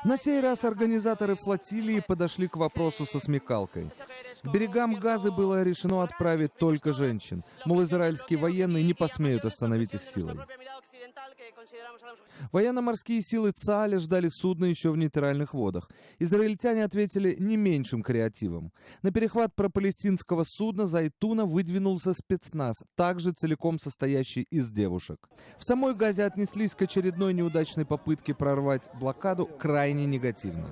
На сей раз организаторы флотилии подошли к вопросу со смекалкой. К берегам Газы было решено отправить только женщин. Мол, израильские военные не посмеют остановить их силой. Военно-морские силы ЦААля ждали судна еще в нейтральных водах. Израильтяне ответили не меньшим креативом. На перехват пропалестинского судна «Зайтуна» выдвинулся спецназ, также целиком состоящий из девушек. В самой Газе отнеслись к очередной неудачной попытке прорвать блокаду крайне негативно.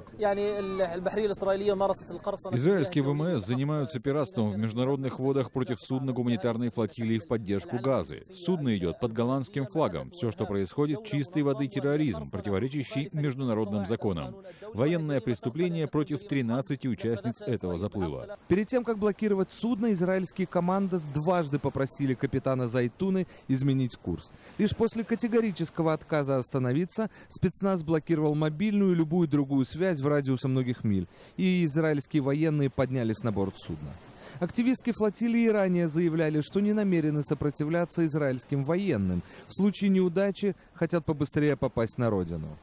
Израильские ВМС занимаются пиратством в международных водах против судна гуманитарной флотилии в поддержку Газы. Судно идет под голландским флагом. Все, что происходит, чистой воды терроризм, противоречащий международным законам. Военное преступление против 13 участниц этого заплыва. Перед тем, как блокировать судно, израильские командос дважды попросили капитана «Зайтуны» изменить курс. Лишь после категорического отказа остановиться, спецназ блокировал мобильную и любую другую связь в радиусе многих миль, и израильские военные поднялись на борт судна. Активистки флотилии ранее заявляли, что не намерены сопротивляться израильским военным. В случае неудачи хотят побыстрее попасть на родину.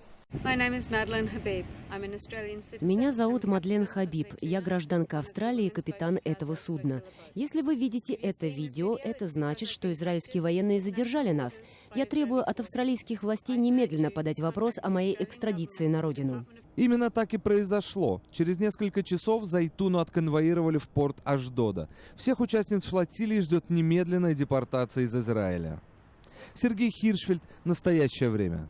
Меня зовут Мадлен Хабиб. Я гражданка Австралии и капитан этого судна. Если вы видите это видео, это значит, что израильские военные задержали нас. Я требую от австралийских властей немедленно подать вопрос о моей экстрадиции на родину. Именно так и произошло. Через несколько часов «Зайтуну» отконвоировали в порт Ашдода. Всех участниц флотилии ждет немедленная депортация из Израиля. Сергей Хиршфельд. Настоящее время.